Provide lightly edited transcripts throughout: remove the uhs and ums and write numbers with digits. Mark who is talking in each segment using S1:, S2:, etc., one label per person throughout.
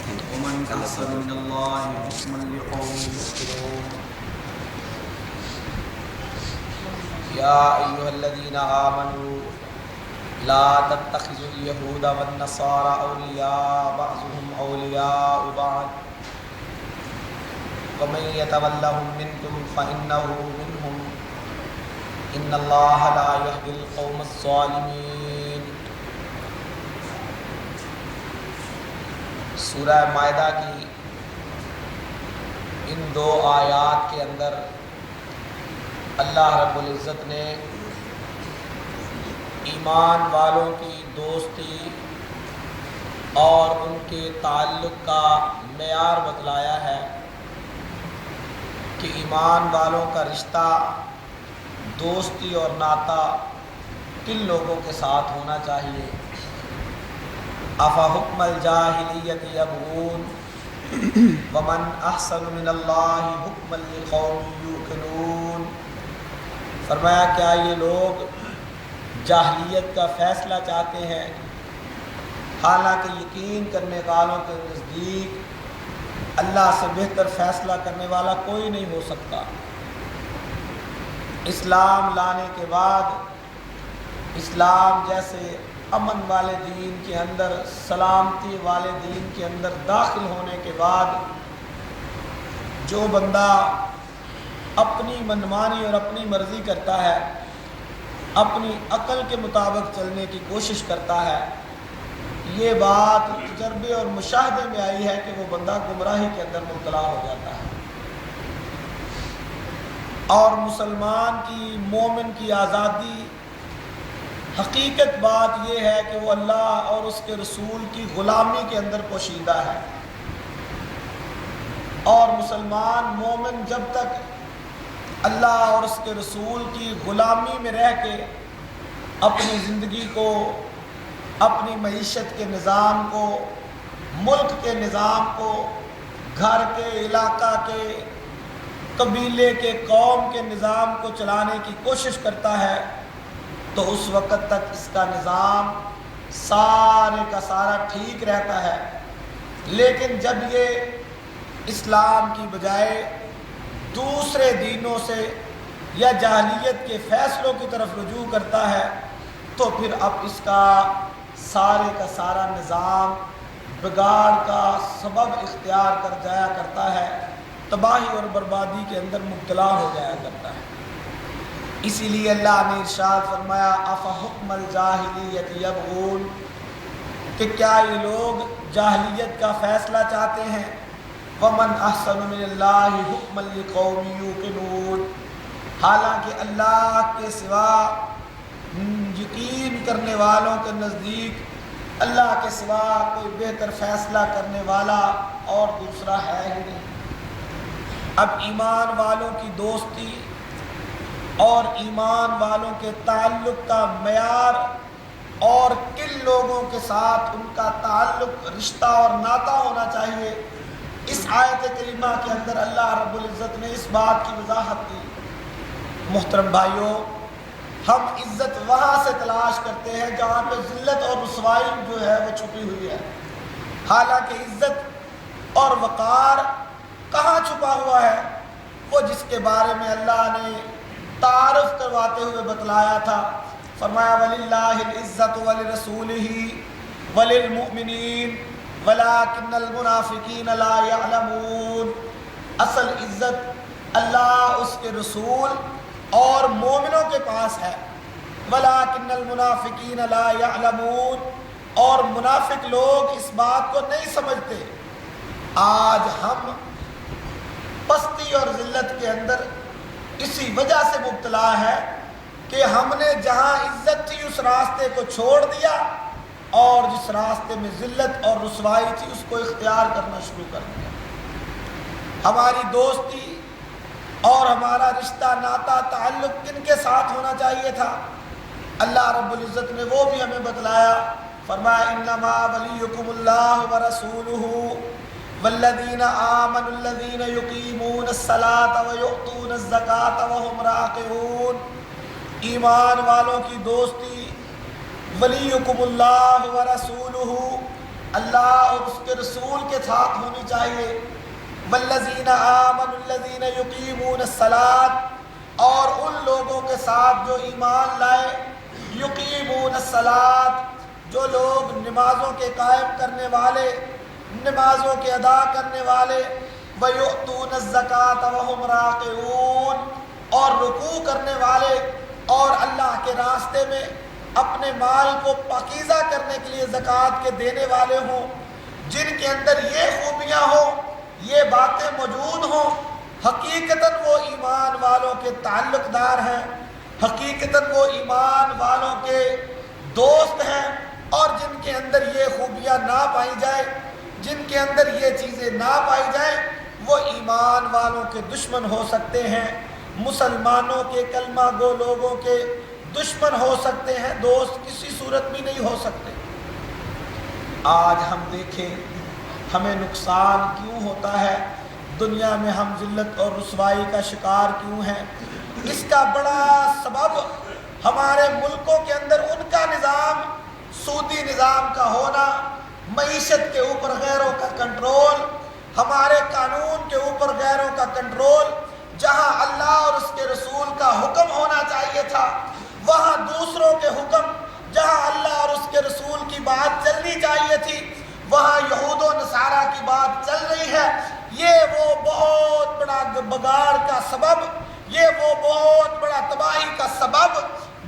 S1: ومن أحسن من الله حكما لقوم يوقنون يا أيها الذين آمنوا لا تتخذوا اليهود والنصارى أولياء بعضهم أولياء بعض ومن يتولهم منكم فإنه منهم إن الله لا يهدي القوم الظالمين۔ سورہ مائدہ کی ان دو آیات کے اندر اللہ رب العزت نے ایمان والوں کی دوستی اور ان کے تعلق کا معیار بتلایا ہے کہ ایمان والوں کا رشتہ، دوستی اور ناطہ کن لوگوں کے ساتھ ہونا چاہیے۔ افحکم الجاہلیت یبغون ومن احسن من اللہ حکما لقوم یوقنون۔ فرمایا کیا یہ لوگ جاہلیت کا فیصلہ چاہتے ہیں، حالانکہ یقین کرنے والوں کے نزدیک اللہ سے بہتر فیصلہ کرنے والا کوئی نہیں ہو سکتا۔ اسلام لانے کے بعد، اسلام جیسے امن والے دین کے اندر، سلامتی والے دین کے اندر داخل ہونے کے بعد جو بندہ اپنی منمانی اور اپنی مرضی کرتا ہے، اپنی عقل کے مطابق چلنے کی کوشش کرتا ہے، یہ بات تجربے اور مشاہدے میں آئی ہے کہ وہ بندہ گمراہی کے اندر مبتلا ہو جاتا ہے۔ اور مسلمان کی، مومن کی آزادی، حقیقت بات یہ ہے کہ وہ اللہ اور اس کے رسول کی غلامی کے اندر پوشیدہ ہے۔ اور مسلمان مومن جب تک اللہ اور اس کے رسول کی غلامی میں رہ کے اپنی زندگی کو، اپنی معیشت کے نظام کو، ملک کے نظام کو، گھر کے، علاقہ کے، قبیلے کے، قوم کے نظام کو چلانے کی کوشش کرتا ہے تو اس وقت تک اس کا نظام سارے کا سارا ٹھیک رہتا ہے۔ لیکن جب یہ اسلام کی بجائے دوسرے دینوں سے یا جاہلیت کے فیصلوں کی طرف رجوع کرتا ہے تو پھر اب اس کا سارا نظام بگاڑ کا سبب اختیار کر جایا کرتا ہے، تباہی اور بربادی کے اندر مبتلا ہو جایا کرتا ہے۔ اسی لیے اللہ نے ارشاد فرمایا افحکم الجاہلیت یبغون، کہ کیا یہ لوگ جاہلیت کا فیصلہ چاہتے ہیں، ومن احسن من اللہ حکما لقوم یوقنون، حالانکہ اللہ کے سوا یقین کرنے والوں کے نزدیک اللہ کے سوا کوئی بہتر فیصلہ کرنے والا اور دوسرا ہے ہی نہیں۔ اب ایمان والوں کی دوستی اور ایمان والوں کے تعلق کا معیار اور کن لوگوں کے ساتھ ان کا تعلق، رشتہ اور ناطہ ہونا چاہیے، اس آیت کریمہ کے اندر اللہ رب العزت نے اس بات کی وضاحت کی۔ محترم بھائیوں، ہم عزت وہاں سے تلاش کرتے ہیں جہاں پہ ذلت اور رسوائی جو ہے وہ چھپی ہوئی ہے، حالانکہ عزت اور وقار کہاں چھپا ہوا ہے؟ وہ جس کے بارے میں اللہ نے تعارف کرواتے ہوئے بتلایا تھا، فرمایا وَلِلَّهِ الْعِزَّةُ وَلِرَسُولِهِ وَلِلْمُؤْمِنِينَ وَلَكِنَّ الْمُنَافِقِينَ لَا يَعْلَمُونَ۔ اصل عزت اللہ، اس کے رسول اور مومنوں کے پاس ہے، وَلَكِنَّ الْمُنَافِقِينَ لَا يَعْلَمُونَ، اور منافق لوگ اس بات کو نہیں سمجھتے۔ آج ہم پستی اور ذلت کے اندر اسی وجہ سے مبتلا ہے کہ ہم نے جہاں عزت تھی اس راستے کو چھوڑ دیا اور جس راستے میں ذلت اور رسوائی تھی اس کو اختیار کرنا شروع کر دیا۔ ہماری دوستی اور ہمارا رشتہ، ناطہ، تعلق کن کے ساتھ ہونا چاہیے تھا؟ اللہ رب العزت نے وہ بھی ہمیں بتلایا، فرمایا انما ولیکم اللہ ورسولہ والذین آمنوا الذین یقیمون الصلاۃ ویؤتون الزکاۃ وہم راکعون۔ ایمان والوں کی دوستی، ولیکم اللہ ورسولہ، اللہ اور اس کے رسول کے ساتھ ہونی چاہیے۔ والذین آمنوا الذین یقیمون الصلاۃ، اور ان لوگوں کے ساتھ جو ایمان لائے، یقیمون الصلاۃ، جو لوگ نمازوں کے قائم کرنے والے، نمازوں کے ادا کرنے والے، وَيُؤْتُونَ الزَّكَاةَ وَهُمْ رَاكِعُونَ، اور رکوع کرنے والے اور اللہ کے راستے میں اپنے مال کو پاکیزہ کرنے کے لیے زکوٰۃ کے دینے والے ہوں، جن کے اندر یہ خوبیاں ہوں، یہ باتیں موجود ہوں، حقیقتاً وہ ایمان والوں کے تعلق دار ہیں، حقیقتاً وہ ایمان والوں کے دوست ہیں، اور جن کے اندر یہ خوبیاں نہ پائی جائے، جن کے اندر یہ چیزیں نہ پائی جائیں، وہ ایمان والوں کے دشمن ہو سکتے ہیں، مسلمانوں کے کلمہ گو لوگوں کے دشمن ہو سکتے ہیں، دوست کسی صورت بھی نہیں ہو سکتے۔ آج ہم دیکھیں ہمیں نقصان کیوں ہوتا ہے، دنیا میں ہم ذلت اور رسوائی کا شکار کیوں ہیں؟ اس کا بڑا سبب ہمارے ملکوں کے اندر ان کا نظام، سودی نظام کا ہونا، معیشت کے اوپر غیروں کا کنٹرول، ہمارے قانون کے اوپر غیروں کا کنٹرول۔ جہاں اللہ اور اس کے رسول کا حکم ہونا چاہیے تھا، وہاں دوسروں کے حکم، جہاں اللہ اور اس کے رسول کی بات چلنی چاہیے تھی، وہاں یہود و نصارہ کی بات چل رہی ہے۔ یہ وہ بہت بڑا بگاڑ کا سبب، یہ وہ بہت بڑا تباہی کا سبب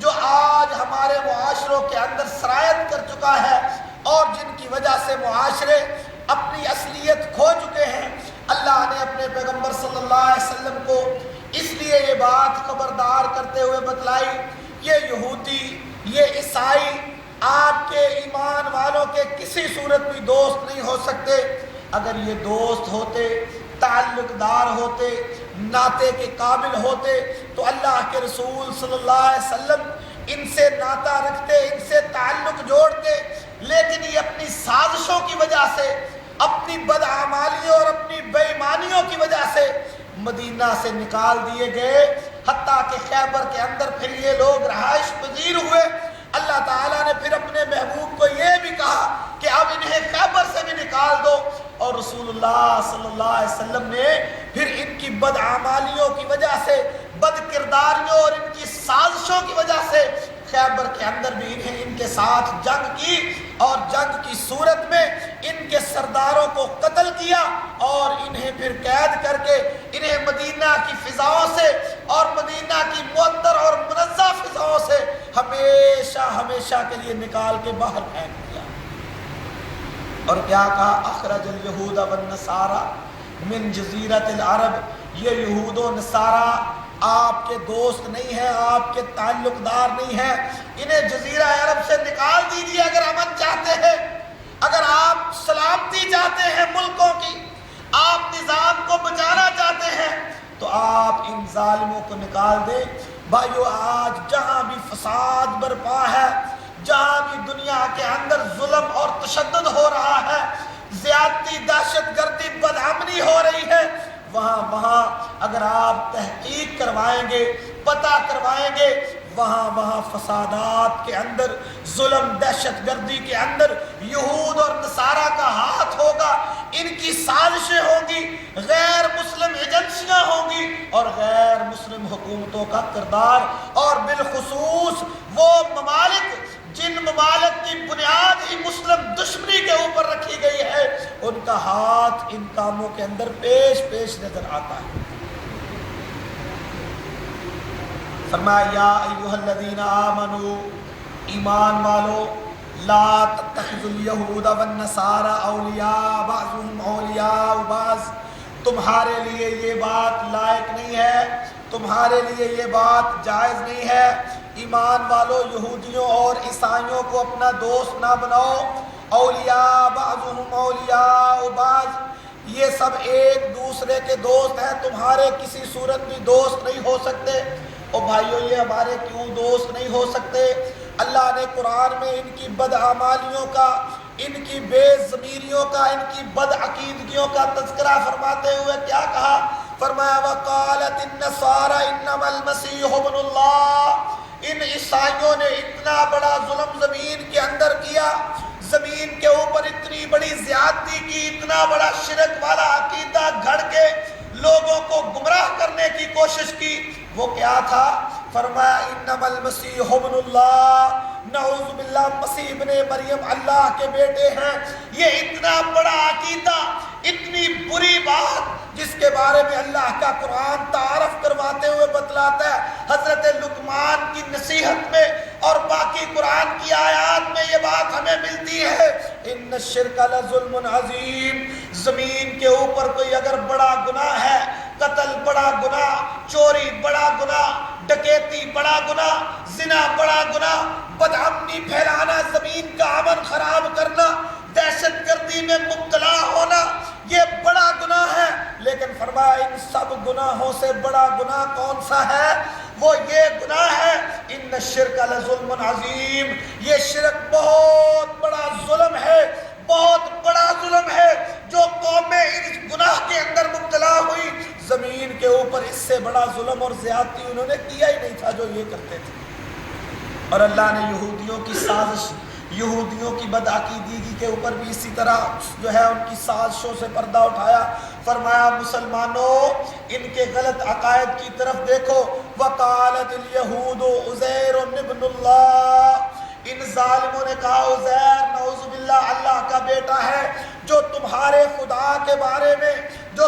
S1: جو آج ہمارے معاشروں کے اندر سرایت کر چکا ہے، اور جن کی وجہ سے معاشرے اپنی اصلیت کھو چکے ہیں۔ اللہ نے اپنے پیغمبر صلی اللہ علیہ وسلم کو اس لیے یہ بات خبردار کرتے ہوئے بتلائی، یہ یہودی، یہ عیسائی آپ کے ایمان والوں کے کسی صورت بھی دوست نہیں ہو سکتے۔ اگر یہ دوست ہوتے، تعلق دار ہوتے، ناطے کے قابل ہوتے، تو اللہ کے رسول صلی اللہ علیہ وسلم ان سے ناطہ رکھتے، ان سے تعلق جوڑتے، لیکن یہ اپنی سازشوں کی وجہ سے، اپنی بدعمالیوں اور اپنی بے ایمانیوں کی وجہ سے مدینہ سے نکال دیے گئے، حتیٰ کہ خیبر کے اندر پھر یہ لوگ رہائش پذیر ہوئے۔ اللہ تعالیٰ نے پھر اپنے محبوب کو یہ بھی کہا کہ اب انہیں خیبر سے بھی نکال دو، اور رسول اللہ صلی اللہ علیہ وسلم نے پھر ان کی بدعمالیوں کی وجہ سے، بد کرداریوں اور ان کی سازشوں کی وجہ سے خیبر کے اندر بھی انہیں ان کے ساتھ جنگ کی، اور جنگ کی صورت میں ان کے سرداروں کو قتل کیا، اور انہیں پھر قید کر کے انہیں مدینہ کی فضاؤں سے اور مدینہ کی معطر اور منزہ فضاؤں سے ہمیشہ ہمیشہ کے لیے نکال کے باہر پھینک دیا۔ اور کیا کہا؟ اخرج الیہود والنصارى من جزیرۃ العرب، یہ یہود و نصارہ آپ کے دوست نہیں ہیں، آپ کے تعلق دار نہیں ہیں، انہیں جزیرہ عرب سے نکال دیجیے اگر امن چاہتے ہیں، اگر آپ سلامتی چاہتے ہیں ملکوں کی، آپ نظام کو بچانا چاہتے ہیں، تو آپ ان ظالموں کو نکال دیں۔ بھائیو، آج جہاں بھی فساد برپا ہے، جہاں بھی دنیا کے اندر ظلم اور تشدد ہو رہا ہے، زیادتی، دہشت گردی، بدامنی ہو رہی ہے، وہاں اگر آپ تحقیق کروائیں گے، پتہ کروائیں گے، وہاں فسادات کے اندر، ظلم، دہشت گردی کے اندر یہود اور نصارہ کا ہاتھ ہوگا، ان کی سازشیں ہوں گی، غیر مسلم ایجنسیاں ہوں گی، اور غیر مسلم حکومتوں کا کردار، اور بالخصوص وہ ممالک جن ممالک کی بنیاد ہی مسلم دشمنی کے اوپر رکھی گئی ہے، ان کا ہاتھ ان کاموں کے اندر پیش نظر آتا ہے۔ فرمایا یا ایھا الذین آمنوا، ایمان والو، لا تتخذوا الیہود والنصارى اولیاء بعضهم اولیاء بعض، تمہارے لیے یہ بات لائق نہیں ہے، تمہارے لیے یہ بات جائز نہیں ہے، ایمان والو یہودیوں اور عیسائیوں کو اپنا دوست نہ بناؤ۔ اولیاء بعضهم اولیاء بعض، یہ سب ایک دوسرے کے دوست ہیں، تمہارے کسی صورت بھی دوست نہیں ہو سکتے۔ اور بھائیو، یہ ہمارے کیوں دوست نہیں ہو سکتے؟ اللہ نے قرآن میں ان کی بدعمالیوں کا، ان کی بے ضمیریوں کا، ان کی بدعقیدگیوں کا تذکرہ فرماتے ہوئے کیا کہا؟ فرمایا وقالت النصارى انما المسیح ابن اللہ، ان عیسائیوں نے اتنا بڑا ظلم زمین کے اندر کیا، زمین کے اوپر اتنی بڑی زیادتی کی، اتنا بڑا شرک والا عقیدہ گھڑ کے لوگوں کو گمراہ کرنے کی کوشش کی، وہ کیا تھا؟ فرمایا انما المسیح ابن اللہ، نعوذ باللہ مسیح ابن مریم اللہ کے بیٹے ہیں۔ یہ اتنا بڑا عقیدہ، اتنی بری بات جس کے بارے میں اللہ کا قرآن تعارف کرواتے ہوئے بتلاتا ہے، حضرت لقمان کی نصیحت میں اور باقی قرآن کی آیات میں یہ بات ہمیں ملتی ہے، ان الشرک لظلم عظیم۔ زمین کے اوپر کوئی اگر بڑا گناہ ہے، قتل بڑا گناہ، چوری بڑا گناہ، ڈکیتی بڑا گناہ، زنا بڑا گناہ، بدامنی پھیلانا، زمین کا امن خراب کرنا، دہشت گردی میں مبتلا ہونا، یہ بڑا گناہ ہے۔ لیکن فرمایا ان سب گناہوں سے بڑا گناہ کون سا ہے؟ وہ یہ گناہ ہے ان الشرک لظلم عظیم، یہ شرک بہت بڑا ظلم ہے، بہت بڑا ظلم ہے۔ جو قومیں اس گناہ کے اندر مبتلا ہوئی، زمین کے اوپر اس سے بڑا ظلم اور زیادتی انہوں نے کیا ہی نہیں تھا جو یہ کرتے تھے۔ اور اللہ نے یہودیوں کی سازش، یہودیوں کی بدعقیدگی کے اوپر بھی اسی طرح جو ہے ان کی سازشوں سے پردہ اٹھایا۔ فرمایا مسلمانوں ان کے غلط عقائد کی طرف دیکھو، وقالت الیہود عزیر ابن اللہ، ان ظالموں نے کہا عزیر نعوذ باللہ اللہ کا بیٹا ہے۔ جو تمہارے خدا کے بارے میں، جو